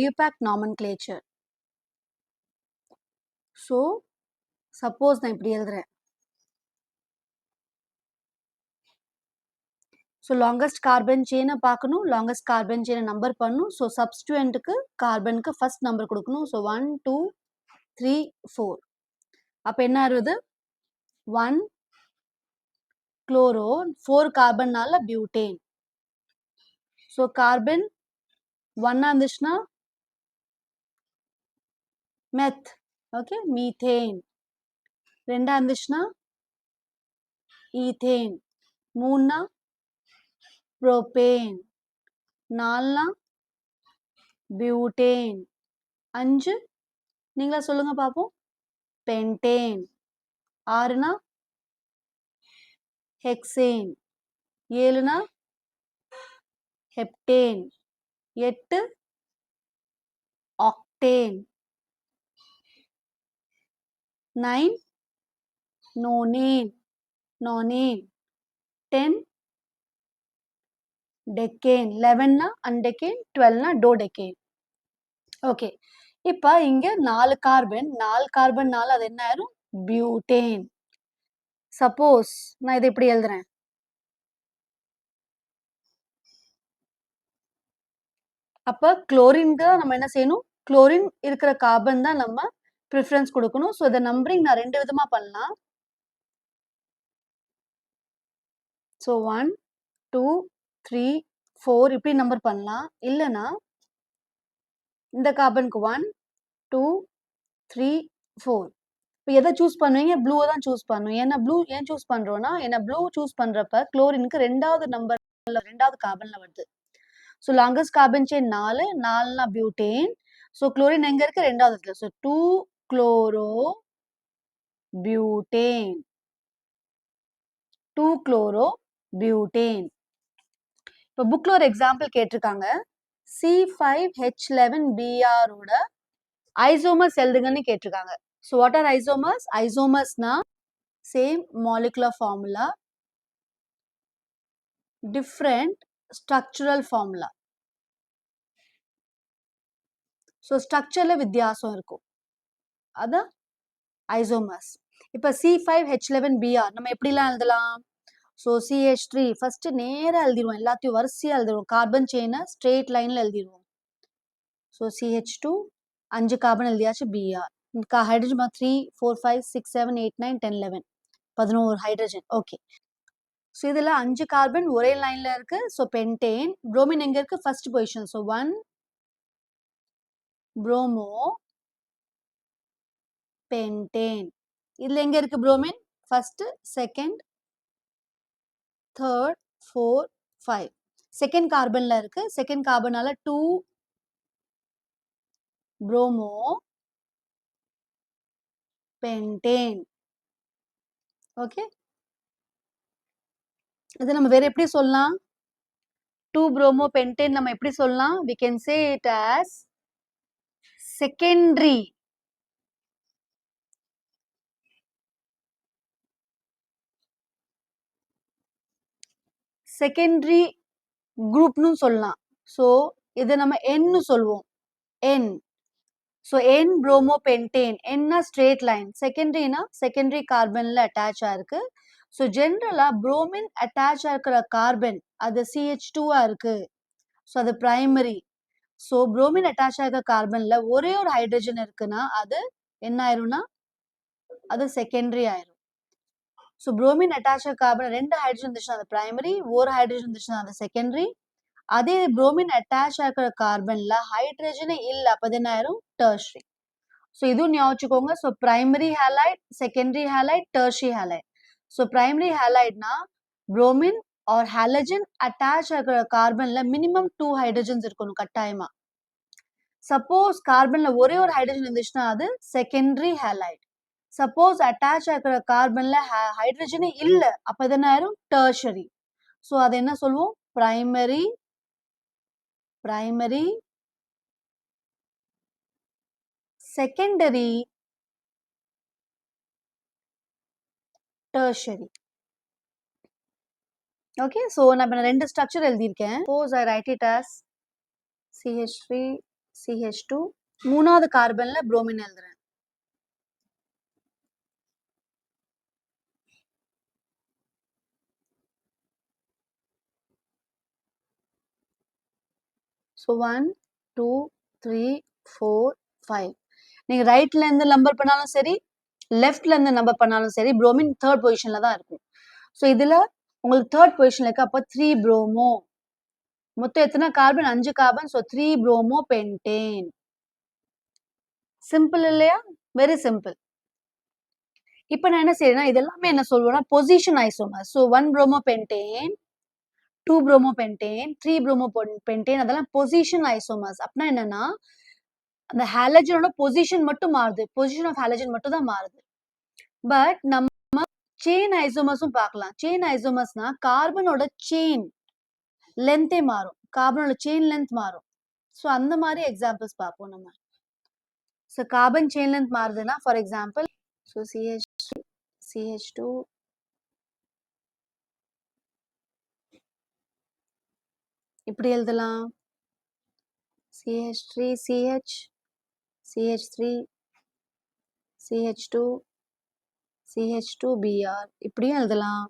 IUPAC nomenclature. So suppose நான் இப்படி எழுதுறேன். So longest carbon chain பார்க்கணும், longest carbon chain number பண்ணணும். So substituentக்கு கார்பனுக்கு first number கொடுக்கணும். So 1 2 3 4. அப்ப என்ன ஆகுது? 1 chloro 4 கார்பன்னால butane. So carbon 1 இருந்துச்சுன்னா meth. Okay, methane. 2 இருந்துச்சுன்னா ethane. 3 propane. 4 butane. 5 நீங்களா சொல்லுங்க பாப்போம். pentane. 6 hexane. 7 heptane. 8 octane. 9 nonane. 10 decane. 11 undecane. 12 dodecane. Okay, இப்ப இங்க 4 கார்பன்னால அது என்ன ஆயிரும்? பியூட்டேன். சப்போஸ் நான் இதை இப்படி எழுதுறேன். அப்ப குளோரின்க்கு நம்ம என்ன செய்யணும்? குளோரின் இருக்கிற கார்பன் தான் நம்ம ப்ரிஃபரன்ஸ் கொடுக்கணும். ஸோ இதை நம்பரிங் நான் 2 விதமா பண்ணலாம். ஸோ 1 2 3 4 இப்படி நம்பர் பண்ணலாம். இல்லைன்னா இந்த கார்பனுக்கு 1 2 3 4. இப்போ எதை சூஸ் பண்ணுவீங்க? ப்ளூவை தான் சூஸ் பண்ணுவோம். ஏன்னா ப்ளூ ஏன் சூஸ் பண்றோம்னா, ஏன்னா ப்ளூ சூஸ் பண்றப்ப குளோரினுக்கு 2வது நம்பர்ல 2வது கார்பன்ல வருது. So longest carbon chain 4 butane. So chlorine எங்க இருக்கு? 2வது இடத்துல. So 2 chloro butane. 2 chloro butane. இப்போ புக்ல ஒரு எக்ஸாம்பிள் கேட்டிருக்காங்க. C5H11Br ஓட ஐசோமர்ஸ் எழுதுங்கன்னு கேட்டிருக்காங்க. So what are isomers? ஐசோமர்ஸ்னா same molecular formula, different structural formula. So ஸ்ட்ரக்சர்ல வித்தியாசம் இருக்கும், அதான் ஐசோமர்ஸ். இப்போ C5H11Br நம்ம எப்படிலாம் எழுதலாம்? ஸோ CH3 ஃபர்ஸ்ட் நேரா எழுதிடுவோம், எல்லாத்தையும் வரிசையா எழுதிடுவோம். கார்பன் செயினை ஸ்ட்ரெயிட் லைன்ல எழுதிடுவோம். ஸோ CH2 5 கார்பன் எழுதியாச்சு. Br hydrogen 3 4 5 6 7 8 9 10 11 11 hydrogen. Okay, so இதில் 5 கார்பன் ஒரே லைன்ல இருக்கு. So pentane. புரோமின் எங்க இருக்கு? First position. So 1 bromo pentane. இதுல எங்க இருக்கு bromine? First, second, third, 4 5. Second கார்பன்ல இருக்கு. செகண்ட் கார்பனால 2 புரோமோ பென்டேன். ஓகே, இது நம்ம வேற எப்படி சொல்லலாம்? 2 புரோமோ பென்டேன் நம்ம எப்படி சொல்லலாம்? we can say it as secondary குரூப்னு சொல்லலாம். ஸோ இதை நம்ம N சொல்லுவோம். N. So N bromo pentane. Nனா ஸ்ட்ரெயிட் லைன், செகண்டரினா செகண்டரி கார்பன்ல அட்டாச் ஆயிருக்கு. ஸோ ஜென்ரலா புரோமின் அட்டாச் ஆகிற கார்பன் அது CH2 இருக்கு. ஸோ அது பிரைமரி. ஸோ புரோமின் அட்டாச் ஆகிற கார்பன்ல ஒரே ஒரு ஹைட்ரஜன் இருக்குன்னா அது என்ன ஆயிரும்னா அது செகண்டரி ஆயிரும். ஸோ புரோமின் அட்டாச் ஆகிற கார்பன் 2 ஹைட்ரஜன் இருந்துச்சுன்னா அது பிரைமரி, ஒரு ஹைட்ரஜன் இருந்துச்சுன்னா அது செகண்டரி. அதே புரோமின் அட்டாச் ஆகிற கார்பன்ல ஹைட்ரஜனே இல்லை, அப்போ அது என்ன ஆயிரும்? டெர்ஷரி. ஸோ இதுவும் ஞாபகம் வச்சுக்கோங்க. So primary halide, secondary halide, tertiary halide. So primary ஹேலைட்னா புரோமின் ஆர் ஹாலஜன் அட்டாச் ஆகிற கார்பன்ல மினிமம் 2 ஹைட்ரஜன்ஸ் இருக்கணும் கட்டாயமா. சப்போஸ் கார்பன்ல ஒரே ஒரு ஹைட்ரஜன் இருந்துச்சுன்னா அது செகண்டரி ஹேலைட். சப்போஸ் அட்டாச் ஆகிற கார்பன்ல ஹைட்ரஜனே இல்லை, அப்போ அது என்ன ஆயிரும்? டெர்ஷரி. ஸோ அது என்ன சொல்லுவோம்? Primary, secondary, tertiary. Okay, so நான் 2 ஸ்ட்ரக்சர் எழுதியிருக்கேன். Suppose I right it as CH3 CH2 மூணாவது கார்பன்ல புரோமின் எழுதுறேன். ஸோ 1 2 3 4 5. நீங்க ரைட்ல இருந்து நம்பர் பண்ணாலும் சரி, லெஃப்ட்ல இருந்து நம்பர் பண்ணாலும் சரி, புரோமின் தேர்ட் பொசிஷன்ல தான் இருக்கும். ஸோ இதுல உங்களுக்கு தேர்ட் பொசிஷன்ல இருக்கு. அப்ப 3 புரோமோ. மொத்தம் எத்தனை carbon? 5 carbon. So 3 bromo pentane. Simple இல்லையா? Very simple. இப்ப நான் என்ன செய்யறேன்னா, இதெல்லாமே என்ன சொல்லுவேன்னா position isomer. So 1 bromo pentane, 2 bromo pentane, 3 bromo pentane, அதெல்லாம் பொசிஷன் ஐசோமர்ஸ். அப்படின்னா என்னன்னா, அந்த ஹாலஜனோட பொசிஷன் மட்டும் மாறுது. பொசிஷன் ஆஃப் ஹாலஜன் மட்டும் தான் மாறுது. பட் நம்ம செயின் ஐசோமர்ஸும் பார்க்கலாம். செயின் ஐசோமர்ஸ்னா கார்பனோட செயின் லென்த்தே மாறும். கார்பனோட செயின் லென்த் மாறும். ஸோ அந்த மாதிரி எக்ஸாம்பிள்ஸ் பார்ப்போம் நம்ம. ஸோ கார்பன் செயின் லென்த் மாறுதுன்னா ஃபார் எக்ஸாம்பிள் ஸோ CH2 இப்படி எழுதலாம். CH3 CH CH3 CH2 CH2 Br இப்படியும் எழுதலாம்.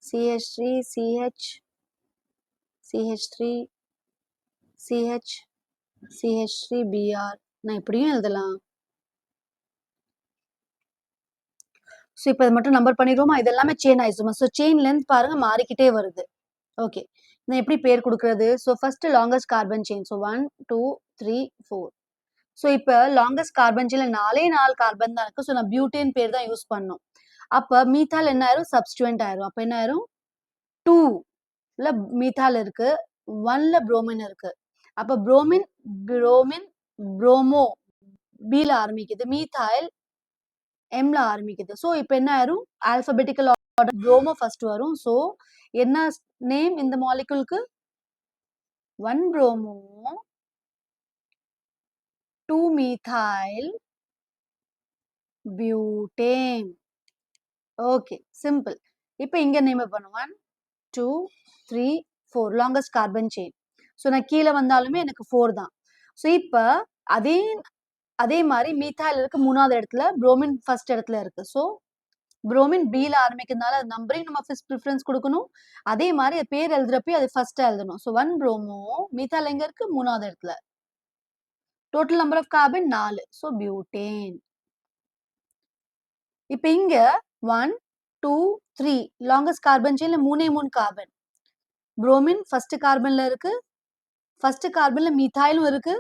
CH3 CH CH3 CH CH3 Br நான் இப்படியும் எழுதலாம். ஸோ இப்போ இதை மட்டும் நம்பர் பண்ணிடுவோமா? இது எல்லாமே chain isomer. So chain length பாருங்க மாறிக்கிட்டே வருது. ஓகே, நான் எப்படி பேர் கொடுக்கறது? So first longest carbon chain. So 1 2 3 4. So இப்போ லாங்கஸ்ட் கார்பன் செயின்ல 4 கார்பன் தான் இருக்கு. ஸோ நான் பியூட்டேன் பேர் தான் யூஸ் பண்ணணும். அப்ப மீத்தால் என்ன ஆயிரும்? சப்ஸ்டியூவன்ட் ஆயிரும். அப்ப என்ன ஆயிரும்? 2ல மீத்தால் இருக்கு, 1ல புரோமின் இருக்கு. அப்ப புரோமின் புரோமோ பில ஆரம்பிக்குது, மீத்தாயில் எம்ல ஆரம்பிக்குது. ஸோ இப்போ என்ன ஆயிரும்? ஆல்பபெட்டிக்கல் ஆர்டர் புரோமோ ஃபர்ஸ்ட் வரும். ஸோ என்ன நேம் இந்த மாலிகுலுக்கு? 1 புரோமோ 2 மீথাইল பியூட்டேன். Okay, simple. இப்போ இங்க நேம் பண்ணுவோம். 1 2 3 4 லாங்கஸ்ட் கார்பன் செயின். ஸோ நான் கீழே வந்தாலுமே எனக்கு 4 தான். ஸோ இப்போ அதே அதே மாதிரி மீத்தாயில் இருக்கு மூணாவது இடத்துல, புரோமின் ஃபர்ஸ்ட் இடத்துல இருக்கு. ஸோ புரோமின் பில ஆரம்பிக்கிறதுனால நம்பரிங் நம்ம ஃபர்ஸ்ட் ப்ரிஃபரன்ஸ் கொடுக்கணும். அதே மாதிரி பேர் எழுதுறப்ப அது ஃபர்ஸ்ட் எழுதணும். ஸோ 1 புரோமோ மீத்தாயில் எங்க இருக்கு? மூணாவது இடத்துல. Total number of carbon 4. So butane. இப்போ இங்க 1 2 3 லாங்கஸ்ட் கார்பன் செயின்ல 3 கார்பன். புரோமின் ஃபர்ஸ்ட் கார்பன்ல இருக்கு, ஃபர்ஸ்ட் கார்பன்ல மீத்தாயிலும் இருக்கு,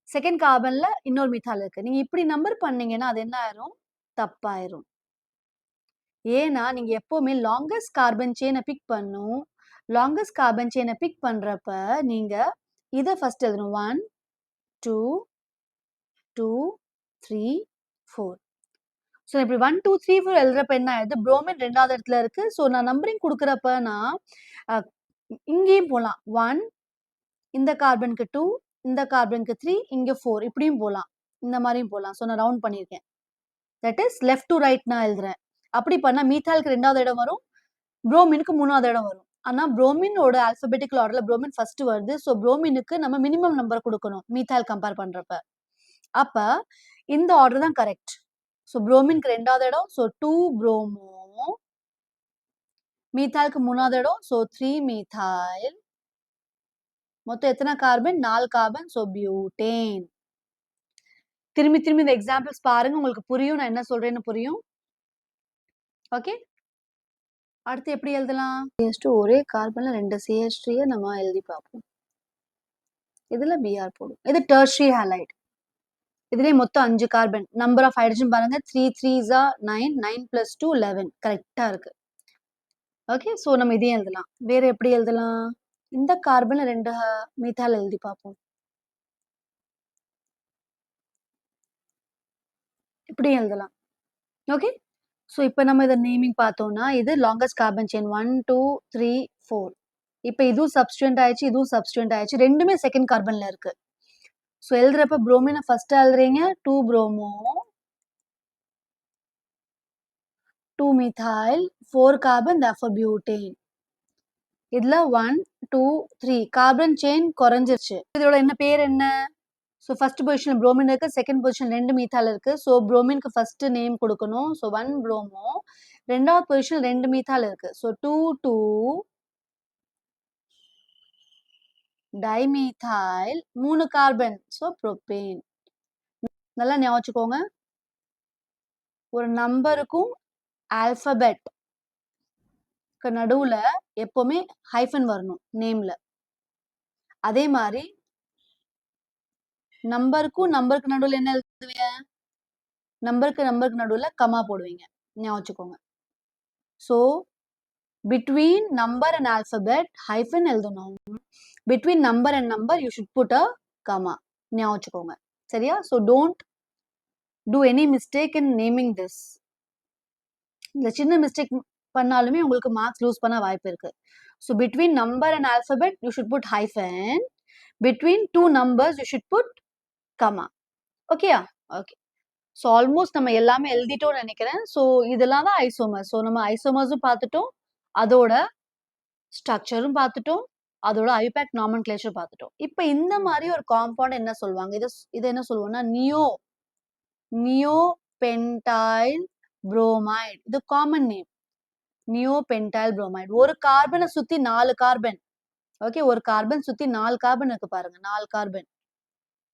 செகண்ட் கார்பன்ல இன்னொரு மீத்தாயில் இருக்கு. நீங்க இப்படி நம்பர் பண்ணீங்கன்னா அது என்ன ஆயிரும்? தப்பாயிரும். ஏன்னா நீங்க எப்பவுமே லாங்கஸ்ட் கார்பன் செயினை பிக் பண்ணும். லாங்கஸ்ட் கார்பன் செயினை பிக் பண்றப்ப நீங்க இதை ஃபர்ஸ்ட் எழுதணும். 1 2 2 3 4. ஸோ இப்படி 1 2 3 4 எழுதுறப்ப என்ன ஆயிடுது? புரோமின் ரெண்டாவது இடத்துல இருக்கு. ஸோ நான் நம்பரிங் கொடுக்குறப்ப நான் இங்கேயும் போகலாம். 1 இந்த கார்பனுக்கு 2, இந்த கார்பனுக்கு 3, இங்க 4 இப்படியும் போகலாம், இந்த மாதிரியும் போகலாம். ஸோ நான் ரவுண்ட் பண்ணியிருக்கேன். That is left to right நான் எழுதுறேன். அப்படி பண்ணா மீத்தாலுக்கு ரெண்டாவது இடம் வரும், புரோமினுக்கு மூணாவது இடம் வரும். ஆனா புரோமினோட ஆல்பபெட்டிக்கல் ஆர்டர்ல புரோமின் ஃபர்ஸ்ட் வருது. ஸோ புரோமினுக்கு நம்ம மினிமம் நம்பர் கொடுக்கணும் மீத்தால் கம்பேர் பண்றப்ப. அப்ப இந்த ஆர்டர் தான் கரெக்ட். ஸோ புரோமினுக்கு ரெண்டாவது இடம், ஸோ 2 புரோமோ, மீத்தாலுக்கு மூணாவது இடம், ஸோ 3 மீத்தாயில், மொத்தம் எத்தனை கார்பன்? 4 கார்பன். So butane. திரும்பி திரும்பி இந்த எக்ஸாம்பிள்ஸ் பாருங்க, உங்களுக்கு புரியும் நான் என்ன சொல்றேன்னு புரியும். ஓகே, அடுத்து எப்படி எழுதலாம்? CH2 ஒரே கார்பன்ல 2 CH3 நம்ம எழுதி பார்ப்போம். இதுல Br போடும். இது டெர்ஷரி ஹாலைட். இதுலயே மொத்தம் 5 கார்பன். நம்பர் ஆஃப் ஹைட்ரஜன் பாருங்க, 3 3s are 9, 9 plus 2 11. கரெக்டா இருக்கு. ஓகே, சோ நம்ம இதையும் எழுதலாம். வேற எப்படி எழுதலாம்? இந்த கார்பன்ல 2 மீத்தால் எழுதி பார்ப்போம். இப்படி எழுதலாம். ஓகே, ஸோ இப்போ நம்ம இதை நேமிங் பார்த்தோம்னா இது லாங்கஸ்ட் கார்பன் செயின் 1 2 3 4. இப்போ இதுவும் சப்ஸ்டியூண்ட் ஆயிடுச்சு, இதுவும் சப்ஸ்டியூண்ட் ஆயிடுச்சு, ரெண்டுமே செகண்ட் கார்பன்ல இருக்கு. ஸோ எழுதுறப்ப புரோமினை ஃபர்ஸ்ட் எழுதுறீங்க, 2 புரோமோ 2 மீத்தாயில் 4 கார்பன், therefore பியூட்டேன். இதுல 1 2 3 கார்பன் செயின் குறைஞ்சிருச்சு. இதோட என்ன பேர் என்ன? ஸோ ஃபர்ஸ்ட் பொசிஷன் புரோமின் இருக்கு, செகண்ட் பொசிஷன் 2 மீத்தால் இருக்கு. ஸோ புரோமினுக்கு ஃபர்ஸ்ட் நேம் கொடுக்கணும். So 1 promo. ரெண்டாவது பொசிஷன் 2 மீத்தால் இருக்கு. So 2 2 டைமீথাইல் 3 carbon. So propane. நல்லா ஞாபகம் வச்சுக்கோங்க. ஒரு நம்பருக்கும் ஆல்பபெட் நடுவுல எப்பவுமே ஹைஃபன் வரணும் நேம்ல. அதே மாதிரி நம்பருக்கு நடுவுல என்ன எழுதுவீங்க? நம்பருக்கு நடுவுல கமா போடுவீங்க. ஞாபகம் வச்சுக்கோங்க. So between number and alphabet hyphen எழுதணும். Between number and number you should put a comma. ஞாபகம் வச்சுக்கோங்க. சரியா? So don't do any mistake in naming this. இந்த சின்ன மிஸ்டேக் பண்ணாலுமே உங்களுக்கு மார்க்ஸ் லூஸ் பண்ண வாய்ப்பு இருக்கு. So between number and alphabet you should put hyphen. Between two numbers you should put comma. ஓகேயா? ஓகே. ஸோ ஆல்மோஸ்ட் நம்ம எல்லாமே எழுதிட்டோம்னு நினைக்கிறேன். ஸோ இதெல்லாம் தான் ஐசோமர்ஸ். ஸோ நம்ம ஐசோமர்ஸும் பார்த்துட்டோம், அதோட ஸ்ட்ரக்சரும் பார்த்துட்டோம், அதோட ஐபேக் நாமென்க்ளேச்சர் பார்த்துட்டோம். இப்போ இந்த மாதிரி ஒரு காம்பவுண்ட் என்ன சொல்லுவாங்க? இதை என்ன சொல்லுவோம்னா நியோபென்டைல் புரோமைடு. இது காமன் நேம். நியோபென்டைல் புரோமைடு. ஒரு கார்பனை சுத்தி 4 கார்பன். ஓகே, ஒரு கார்பன் சுத்தி 4 கார்பன் இருக்கு பாருங்க. 4 கார்பன்.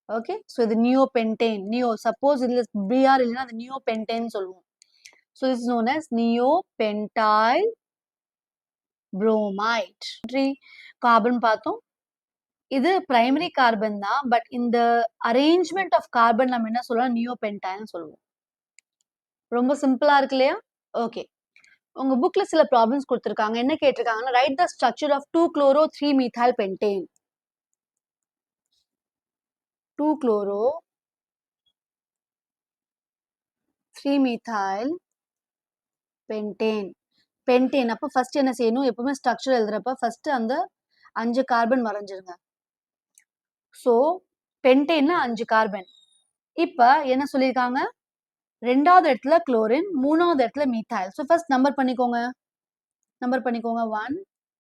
ஓகே, ஸோ இது நியோபென்டேன். சப்போஸ் இதுல பிஆர் இல்லைன்னா அது நியோபென்டேன் சொல்லுவோம். So it's known as neopentyl bromide. Carbon பார்த்தோம். இது பிரைமரி கார்பன் தான். பட் இந்த அரேஞ்ச்மெண்ட் ஆஃப் கார்பன் நம்ம என்ன சொல்லலாம்? நியோபென்டைல்னு சொல்லுவோம். ரொம்ப சிம்பிளா இருக்கு இல்லையா? ஓகே. உங்க புக்ல சில ப்ராப்ளம்ஸ் கொடுத்துருக்காங்க. என்ன கேட்டிருக்காங்கன்னா, write the structure of 2-chloro 3-methyl pentane. 2-chloro 3-methyl pentane. Pentane. அப்போ ஃபர்ஸ்ட் என்ன செய்யணும்? எப்பவுமே ஸ்ட்ரக்சர் எழுதுறப்ப ஃபர்ஸ்ட் அந்த 5 கார்பன் வரைஞ்சிருங்க. ஸோ பென்டேன்னா 5 கார்பன். இப்ப என்ன சொல்லியிருக்காங்க? ரெண்டாவது இடத்துல குளோரின், மூணாவது இடத்துல மீத்தாயில். ஸோ ஃபர்ஸ்ட் நம்பர் பண்ணிக்கோங்க. 1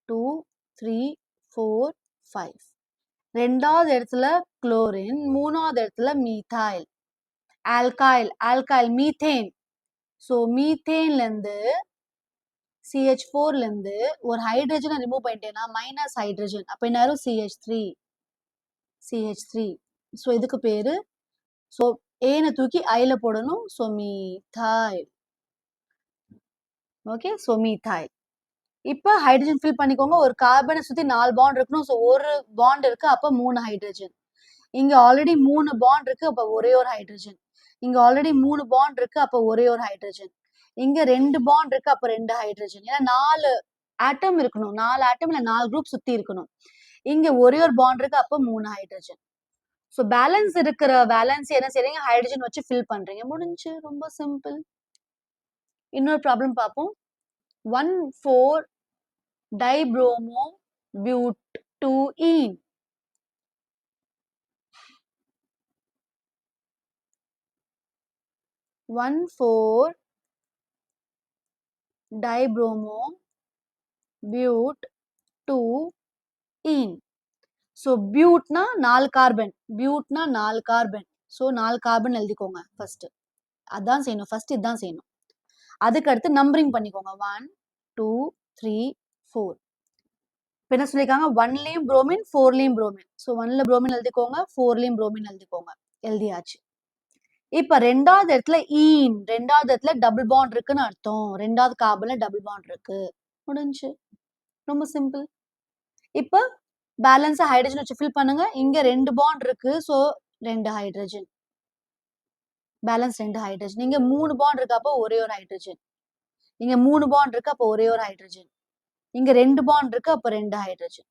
2 3 4 5. ரெண்டாவது இடத்துல குளோரின், மூணாவது இடத்துல மீத்தாயில். Alkyl methane. ஸோ மீத்தேன்ல இருந்து CH4ல இருந்து ஒரு ஹைட்ரஜனை ரிமூவ் பண்ணிட்டேன்னா மைனஸ் ஹைட்ரஜன். அப்ப என்ன ஆகும்? CH3. ஸோ இதுக்கு பேரு, ஸோ ஏன தூக்கி ஐல போடணும். ஸோ மீத்தாயில். Okay, so மீத்தாயில். இப்ப ஹைட்ரஜன் ஃபில் பண்ணிக்கோங்க. ஒரு கார்பனை சுத்தி 4 பாண்ட் இருக்கணும். ஸோ ஒரு பாண்ட் இருக்கு, அப்ப 3 ஹைட்ரஜன். இங்க ஆல்ரெடி 3 பாண்ட் இருக்கு, அப்ப ஒரே ஒரு ஹைட்ரஜன். இங்க ஆல்ரெடி 3 பாண்ட் இருக்கு, அப்ப ஒரே ஒரு ஹைட்ரஜன். இங்க 2 பாண்ட் இருக்கு, அப்ப 2 ஹைட்ரஜன். ஏன்னா 4 ஆட்டம் இருக்கணும். 4 ஆட்டம்ல 4 குரூப் சுத்தி இருக்கணும். இங்க ஒரே ஒரு பாண்ட் இருக்கு, அப்ப 3 ஹைட்ரஜன். ஸோ பேலன்ஸ் இருக்கிற வேலன்ஸ் என்ன செய்றீங்க? ஹைட்ரஜன் வச்சு ஃபில் பண்றீங்க. முடிஞ்சு. ரொம்ப சிம்பிள். இன்னொரு ப்ராப்ளம் பார்ப்போம். 1,4 dibromo butyne. 1,4 dibromo butyne. So பியூட்னா 4 கார்பன். பியூட்னா 4 கார்பன். ஸோ 4 கார்பன் எழுதிக்கோங்க ஃபர்ஸ்ட். அதான் செய்யணும். ஃபர்ஸ்ட் இதுதான் செய்யணும். அதுக்கு அடுத்து நம்பரிங் பண்ணிக்கோங்க. 1 2 3 4. இப்போ என்ன சொல்லியிருக்காங்க? 1லயும் புரோமின், 4லயும் புரோமின். ஸோ 1ல புரோமின் எழுதிக்கோங்க, 4லயும் புரோமின் எழுதிக்கோங்க. எழுதியாச்சு. இப்ப ரெண்டாவது இடத்துல ஈன். ரெண்டாவது இடத்துல டபுள் பாண்ட் இருக்குன்னு அர்த்தம். ரெண்டாவது கார்பன்ல டபுள் பாண்ட் இருக்கு. முடிஞ்சு. ரொம்ப சிம்பிள். இப்ப பேலன்ஸா ஹைட்ரஜன் வச்சு ஃபில் பண்ணுங்க. இங்க 2 பாண்ட் இருக்கு. So 2 hydrogen. Balance 2 hydrogen. இங்க 3 பாண்ட் இருக்கு, அப்போ ஒரே ஒரு ஹைட்ரஜன். இங்க 3 பாண்ட் இருக்கு, அப்போ ஒரே ஒரு ஹைட்ரஜன். இங்க 2 பாண்ட் இருக்கு, அப்போ 2 ஹைட்ரஜன்.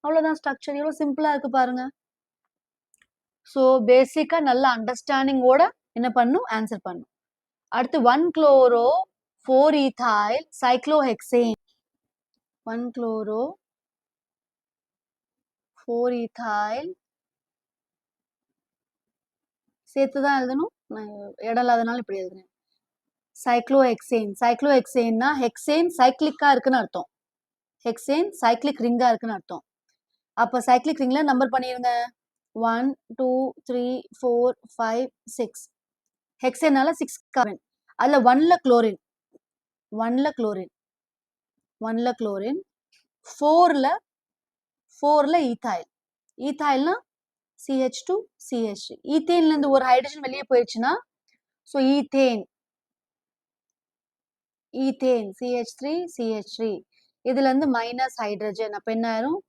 அவ்வளவுதான் ஸ்ட்ரக்சர். எவ்வளவு சிம்பிளா இருக்கு பாருங்க. ஸோ பேசிக்கா நல்ல அண்டர்ஸ்டாண்டிங்கோட என்ன பண்ணும்? ஆன்சர் பண்ணும். அடுத்து 1-chloro 4-ethyl cyclohexane. 1-chloro 4-ethyl சேர்த்துதான் எழுதணும். இடம் இல்லாதனால இப்படி எழுதுறேன். சைக்ளோஹெக்சேன். சைக்ளோஹெக்சேன்னா ஹெக்சேன் சைக்ளிக்கா இருக்குன்னு அர்த்தம். ஹெக்சேன் சைக்ளிக் ரிங்கா இருக்குன்னு அர்த்தம். அப்ப சைக்ளிக் ரிங்ல நம்பர் பண்ணிருங்க. 1 2 3 4 5 6. ஹெக்சேனால 6 கார்பன். அதுல 1ல குளோரின் 1ல குளோரின் 1ல குளோரின் 4ல 4ல ஈথাইல். ஈথাইல்னா CH2 CH3. ஈத்தேன்ல இருந்து ஒரு ஹைட்ரஜன் வெளியே போயிடுச்சுன்னா so ethane ethane CH3 CH3. இதுல இருந்து மைனஸ் ஹைட்ரஜன் அப்ப என்ன ஆயிரும்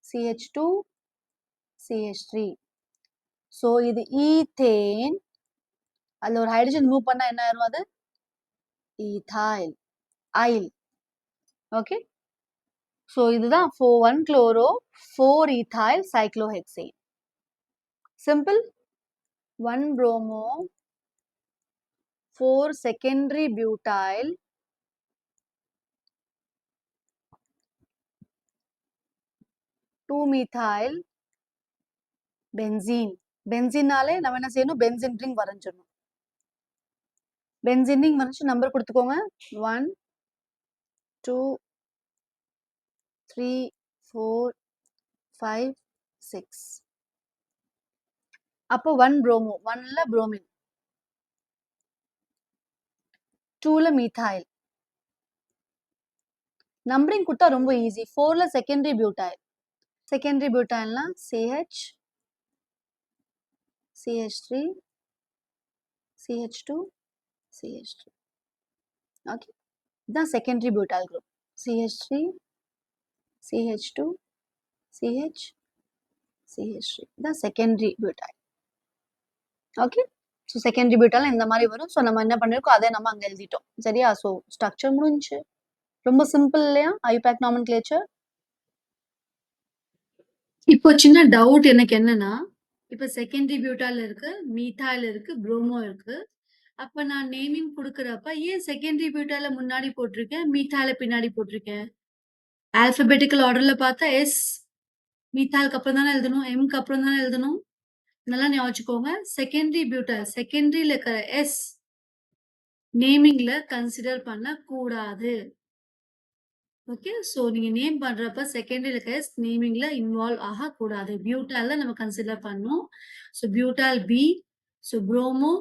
CH2 CH3. சோ இது ஈத்தேன். அதுல ஒரு ஹைட்ரஜன் மூவ் பண்ணா என்ன ஆயிரும் அது ஈথাইல் ஐல். ஓகே சோ இதுதான் 1 chloro 4 ethyl cyclohexane. Simple. 1 bromo 4 secondary butyl 2 methyl benzene. பென்சீனாலே நம்ம என்ன செய்யணும் பென்சீன் ரிங் வரைஞ்சிடணும். பென்சீன் ரிங் வரைஞ்சு நம்பர் கொடுத்துக்கோங்க. 1 2 3 4 5 6. அப்போ 1 bromo 1ல bromine 2ல methyl. நம்பரிங் கொடுத்தா ரொம்ப ஈஸி. 4ல செகண்டரி பியூட்டைல். செகண்டரி பியூட்டைல்னா CH CH3 CH2 CH3. Okay இதுதான் secondary butyl group. CH3 CH2 CH CH3 இதான் secondary butyl. Okay so secondary butyl இந்த மாதிரி வரும். ஸோ நம்ம என்ன பண்ணிருக்கோம் அதே நம்ம அங்க எழுதிட்டோம். சரியா? ஸோ ஸ்ட்ரக்சர் முடிஞ்சு. ரொம்ப சிம்பிள் இல்லையா? I-PAC nomenclature. இப்போ சின்ன டவுட் எனக்கு என்னன்னா, இப்ப செகண்டரி பியூட்டால் இருக்கு, மீத்தாயில் இருக்கு, புரோமோ இருக்கு. அப்ப நான் நேமிங் குடுக்குறப்ப ஏன் செகண்டரி பியூட்டால முன்னாடி போட்டிருக்கேன், மீத்தாயில பின்னாடி போட்டிருக்கேன்? ஆல்பபெட்டிக்கல் ஆர்டர்ல பார்த்தா எஸ் மீத்தாலுக்கு அப்புறம் தானே எழுதணும், எம்க்கு அப்புறம் தானே எழுதணும். நல்லா ஞாபகம் வச்சுக்கோங்க. செகண்டரி பியூட்டால் செகண்டரியில இருக்கிற எஸ் நேமிங்ல கன்சிடர் பண்ண கூடாது. ஓகே சோ நீங்க நேம் பண்றப்ப செகண்டரியில இருக்க எஸ் நேமிங்ல இன்வால்வ் ஆகக்கூடாது. பியூட்டால் தான் நம்ம கன்சிடர் பண்ணணும். So butyl B, so bromo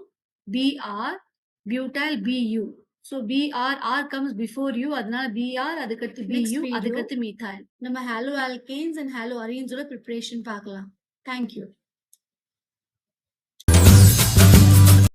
BR, butyl BU. So BR R comes before U, அதனால பிஆர், அதுக்கடுத்து பியூ, அதுக்கடுத்து மீத்தாயில். நம்ம ஹாலோ ஆல்கேன்ஸ் அண்ட் ஹாலோ அரீன்ஸோட ப்ரிப்பரேஷன் பார்க்கலாம். தேங்க்யூ.